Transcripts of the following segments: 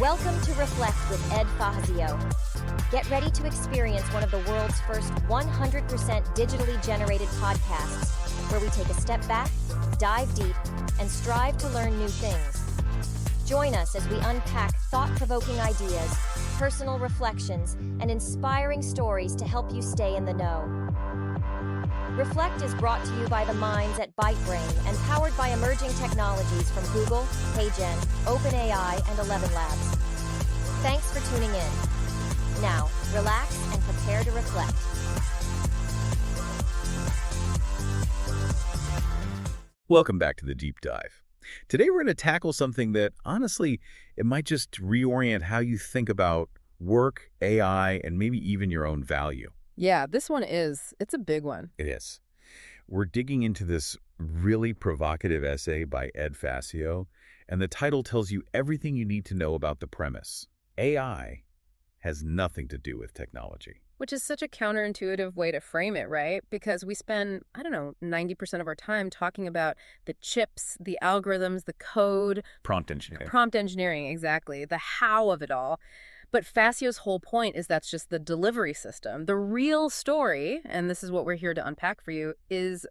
Welcome to Reflect with Ed Fassio. Get ready to experience one of the world's first 100% digitally generated podcasts, where we take a step back, dive deep, and strive to learn new things. Join us as we unpack thought-provoking ideas, personal reflections, and inspiring stories to help you stay in the know. Reflect is brought to you by the minds at ByteBrain and powered by emerging technologies from Google, HeyGen, OpenAI, and 11 Labs. Thanks for tuning in. Now, relax and prepare to reflect. Welcome back to the Deep Dive. Today we're going to tackle something that, honestly, it might just reorient how you think about work, AI, and maybe even your own value. Yeah, it's a big one. It is. We're digging into this really provocative essay by Ed Fassio, and the title tells you everything you need to know about the premise. AI has nothing to do with technology. Which is such a counterintuitive way to frame it, right? Because we spend, 90% of our time talking about the chips, the algorithms, the code. Prompt engineering. Prompt engineering, exactly. The how of it all. But Fassio's whole point is that's just the delivery system. The real story, and this is what we're here to unpack for you, is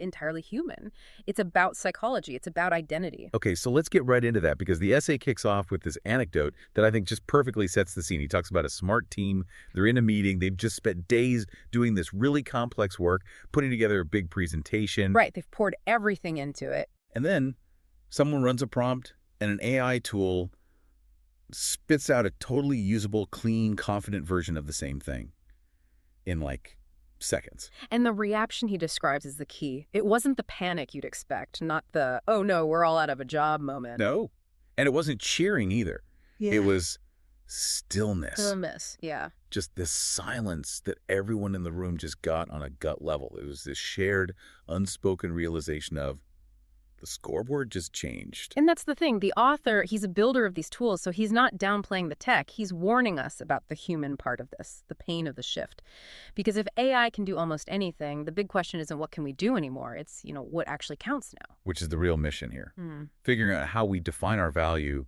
entirely human. It's about psychology. It's about identity. Okay, so let's get right into that, because the essay kicks off with this anecdote that I think just perfectly sets the scene. He talks about a smart team. They're in a meeting. They've just spent days doing this really complex work, putting together a big presentation. Right. They've poured everything into it. And then someone runs a prompt, and an AI tool spits out a totally usable, clean, confident version of the same thing in seconds. And the reaction he describes is the key. It wasn't the panic you'd expect, not the, oh no, we're all out of a job moment. No. And it wasn't cheering either. Yeah. It was stillness. Stillness, yeah. Just this silence that everyone in the room just got on a gut level. It was this shared, unspoken realization of, the scoreboard just changed. And that's the thing. The author, he's a builder of these tools, so he's not downplaying the tech. He's warning us about the human part of this, the pain of the shift. Because if AI can do almost anything, the big question isn't what can we do anymore. It's, what actually counts now. Which is the real mission here. Figuring out how we define our value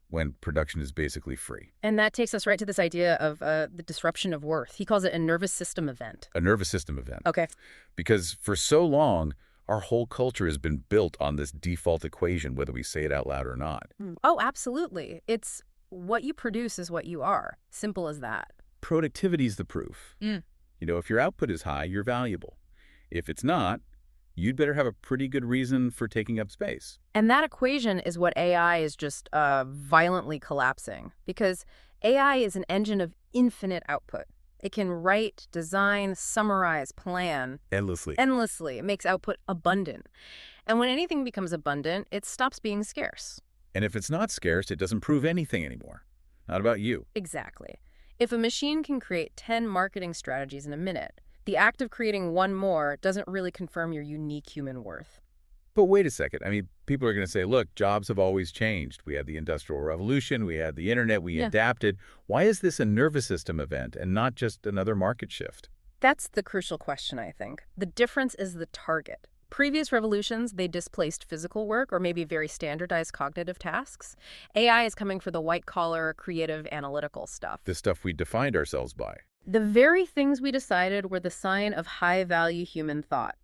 when production is basically free. And that takes us right to this idea of the disruption of worth. He calls it a nervous system event. A nervous system event. Okay. Because for so long, our whole culture has been built on this default equation, whether we say it out loud or not. Oh, absolutely. It's what you produce is what you are. Simple as that. Productivity's the proof. If your output is high, you're valuable. If it's not, you'd better have a pretty good reason for taking up space. And that equation is what AI is just violently collapsing. Because AI is an engine of infinite output. It can write, design, summarize, plan. Endlessly. It makes output abundant. And when anything becomes abundant, it stops being scarce. And if it's not scarce, it doesn't prove anything anymore. Not about you. Exactly. If a machine can create 10 marketing strategies in a minute, the act of creating one more doesn't really confirm your unique human worth. But wait a second. People are going to say, look, jobs have always changed. We had the Industrial Revolution, we had the internet, we adapted. Why is this a nervous system event and not just another market shift? That's the crucial question, I think. The difference is the target. Previous revolutions, they displaced physical work or maybe very standardized cognitive tasks. AI is coming for the white-collar, creative, analytical stuff. The stuff we defined ourselves by. The very things we decided were the sign of high-value human thought.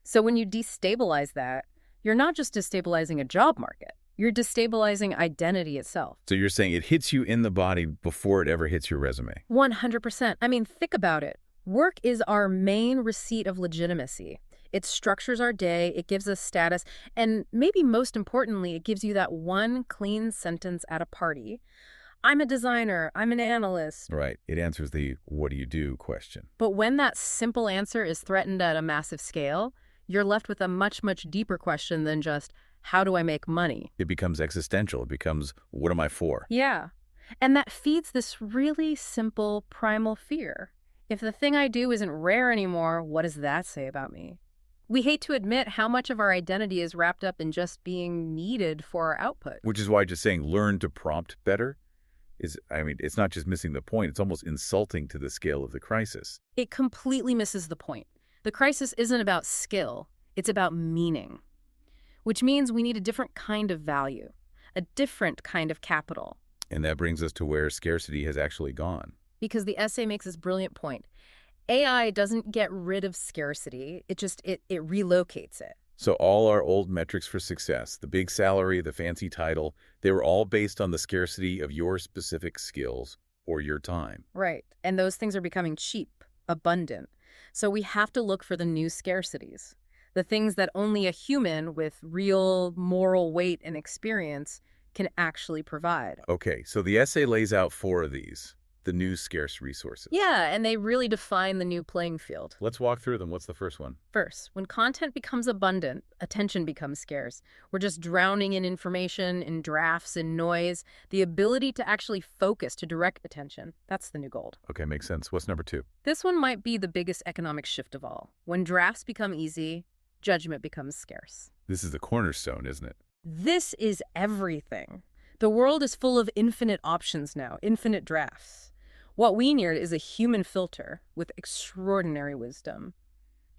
So when you destabilize that, you're not just destabilizing a job market. You're destabilizing identity itself. So you're saying it hits you in the body before it ever hits your resume? 100%. Think about it. Work is our main receipt of legitimacy. It structures our day, it gives us status, and maybe most importantly, it gives you that one clean sentence at a party. I'm a designer, I'm an analyst. Right. It answers the what do you do question. But when that simple answer is threatened at a massive scale, you're left with a much, much deeper question than just, how do I make money? It becomes existential. It becomes, what am I for? Yeah. And that feeds this really simple primal fear. If the thing I do isn't rare anymore, what does that say about me? We hate to admit how much of our identity is wrapped up in just being needed for our output. Which is why just saying learn to prompt better it's not just missing the point. It's almost insulting to the scale of the crisis. It completely misses the point. The crisis isn't about skill. It's about meaning. Which means we need a different kind of value, a different kind of capital. And that brings us to where scarcity has actually gone. Because the essay makes this brilliant point. AI doesn't get rid of scarcity, it relocates it. So all our old metrics for success, the big salary, the fancy title, they were all based on the scarcity of your specific skills or your time. Right. And those things are becoming cheap, abundant. So we have to look for the new scarcities, the things that only a human with real moral weight and experience can actually provide. Okay, so the essay lays out 4 of these, the new scarce resources. Yeah, and they really define the new playing field. Let's walk through them. What's the first one? First, when content becomes abundant, attention becomes scarce. We're just drowning in information, in drafts, in noise. The ability to actually focus, to direct attention, that's the new gold. Okay, makes sense. What's number 2? This one might be the biggest economic shift of all. When drafts become easy, judgment becomes scarce. This is the cornerstone, isn't it? This is everything. The world is full of infinite options now, infinite drafts. What we need is a human filter with extraordinary wisdom.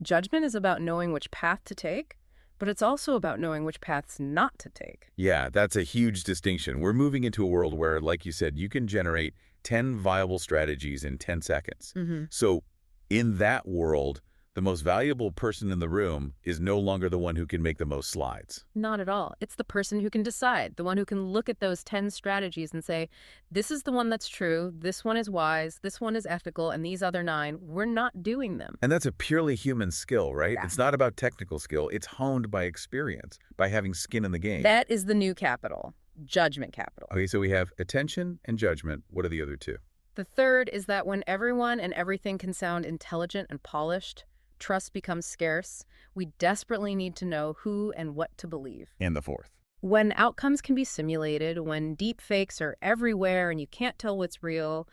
Judgment is about knowing which path to take, but it's also about knowing which paths not to take. Yeah, that's a huge distinction. We're moving into a world where, like you said, you can generate 10 viable strategies in 10 seconds. So in that world, the most valuable person in the room is no longer the one who can make the most slides. Not at all. It's the person who can decide, the one who can look at those 10 strategies and say, this is the one that's true, this one is wise, this one is ethical, and these other 9, we're not doing them. And that's a purely human skill, right? Yeah. It's not about technical skill. It's honed by experience, by having skin in the game. That is the new capital, judgment capital. Okay, so we have attention and judgment. What are the other 2? The third is that when everyone and everything can sound intelligent and polished, trust becomes scarce. We desperately need to know who and what to believe. And the 4th. When outcomes can be simulated, when deep fakes are everywhere and you can't tell what's real,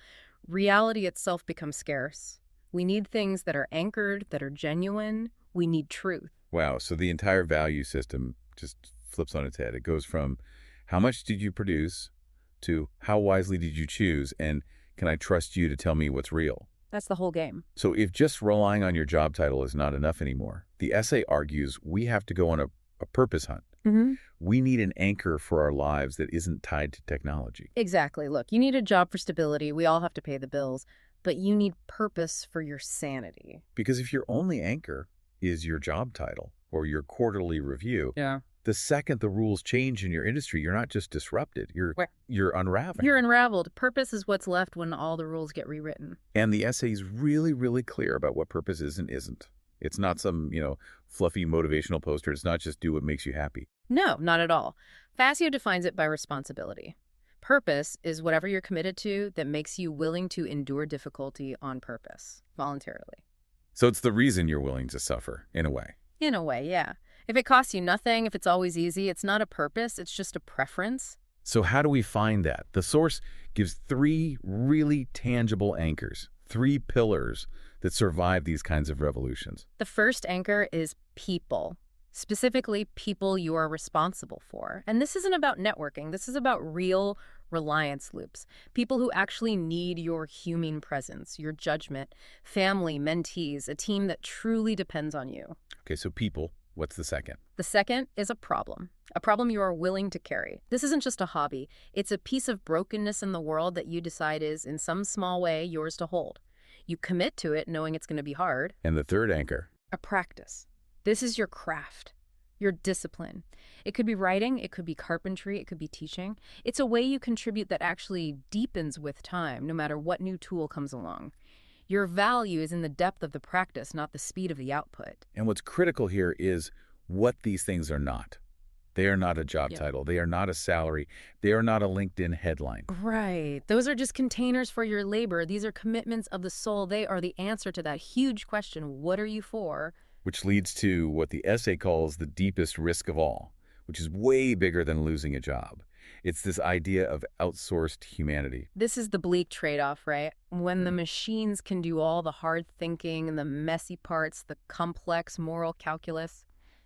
reality itself becomes scarce. We need things that are anchored, that are genuine. We need truth. Wow, so the entire value system just flips on its head. It goes from how much did you produce to how wisely did you choose, and can I trust you to tell me what's real? That's the whole game. So if just relying on your job title is not enough anymore, the essay argues we have to go on a purpose hunt. We need an anchor for our lives that isn't tied to technology. Exactly. Look, you need a job for stability. We all have to pay the bills. But you need purpose for your sanity. Because if your only anchor is your job title or your quarterly review, the second the rules change in your industry, you're not just disrupted, you're unraveling. You're unraveled. Purpose is what's left when all the rules get rewritten. And the essay is really, really clear about what purpose is and isn't. It's not some, fluffy motivational poster. It's not just do what makes you happy. No, not at all. Fassio defines it by responsibility. Purpose is whatever you're committed to that makes you willing to endure difficulty on purpose, voluntarily. So it's the reason you're willing to suffer, in a way. In a way, yeah. If it costs you nothing, if it's always easy, it's not a purpose, it's just a preference. So how do we find that? The source gives 3 really tangible anchors, 3 pillars that survive these kinds of revolutions. The first anchor is people, specifically people you are responsible for. And this isn't about networking. This is about real reliance loops, people who actually need your human presence, your judgment, family, mentees, a team that truly depends on you. Okay, so people. What's the second? The second is a problem you are willing to carry. This isn't just a hobby. It's a piece of brokenness in the world that you decide is, in some small way, yours to hold. You commit to it knowing it's going to be hard. And the third anchor? A practice. This is your craft, your discipline. It could be writing, it could be carpentry, it could be teaching. It's a way you contribute that actually deepens with time, no matter what new tool comes along. Your value is in the depth of the practice, not the speed of the output. And what's critical here is what these things are not. They are not a job title. They are not a salary. They are not a LinkedIn headline. Right. Those are just containers for your labor. These are commitments of the soul. They are the answer to that huge question, what are you for? Which leads to what the essay calls the deepest risk of all, which is way bigger than losing a job. It's this idea of outsourced humanity. This is the bleak trade-off, right? When the machines can do all the hard thinking and the messy parts, the complex moral calculus,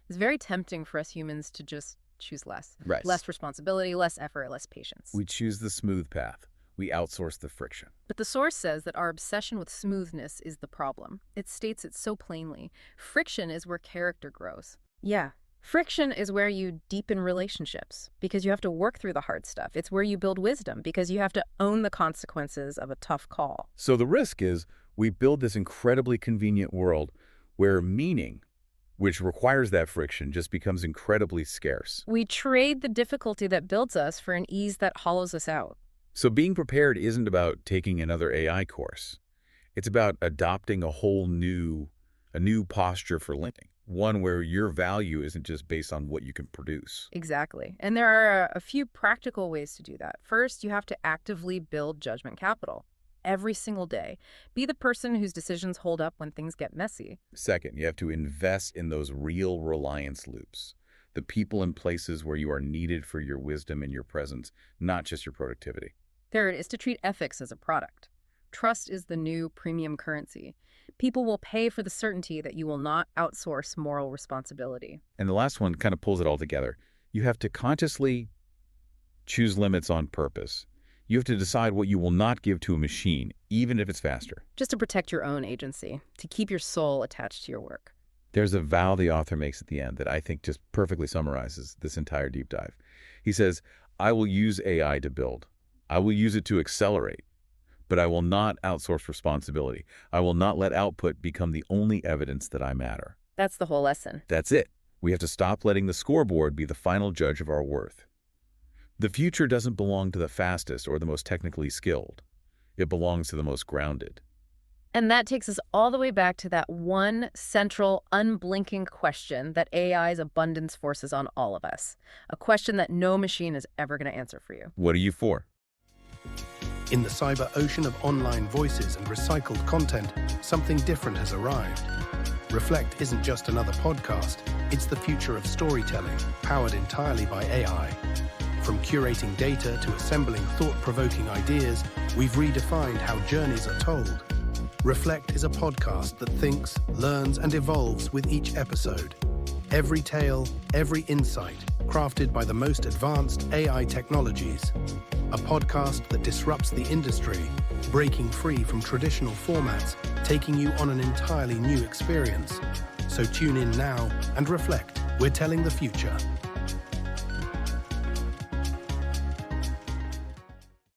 it's very tempting for us humans to just choose less. Right. Less responsibility, less effort, less patience. We choose the smooth path. We outsource the friction. But the source says that our obsession with smoothness is the problem. It states it so plainly. Friction is where character grows. Yeah. Friction is where you deepen relationships because you have to work through the hard stuff. It's where you build wisdom because you have to own the consequences of a tough call. So the risk is we build this incredibly convenient world where meaning, which requires that friction, just becomes incredibly scarce. We trade the difficulty that builds us for an ease that hollows us out. So being prepared isn't about taking another AI course. It's about adopting a new posture for living, one where your value isn't just based on what you can produce. Exactly. And there are a few practical ways to do that. First, you have to actively build judgment capital every single day. Be the person whose decisions hold up when things get messy. Second, you have to invest in those real reliance loops, the people and places where you are needed for your wisdom and your presence, not just your productivity. Third is to treat ethics as a product. Trust is the new premium currency. People will pay for the certainty that you will not outsource moral responsibility. And the last one kind of pulls it all together. You have to consciously choose limits on purpose. You have to decide what you will not give to a machine, even if it's faster. Just to protect your own agency, to keep your soul attached to your work. There's a vow the author makes at the end that I think just perfectly summarizes this entire deep dive. He says, I will use AI to build. I will use it to accelerate, but I will not outsource responsibility. I will not let output become the only evidence that I matter. That's the whole lesson. That's it. We have to stop letting the scoreboard be the final judge of our worth. The future doesn't belong to the fastest or the most technically skilled. It belongs to the most grounded. And that takes us all the way back to that one central, unblinking question that AI's abundance forces on all of us. A question that no machine is ever going to answer for you. What are you for? In the cyber ocean of online voices and recycled content, something different has arrived. Reflect isn't just another podcast, it's the future of storytelling, powered entirely by AI. From curating data to assembling thought-provoking ideas, we've redefined how journeys are told. Reflect is a podcast that thinks, learns, and evolves with each episode. Every tale, every insight, crafted by the most advanced AI technologies. A podcast that disrupts the industry, breaking free from traditional formats, taking you on an entirely new experience. So tune in now and reflect. We're telling the future.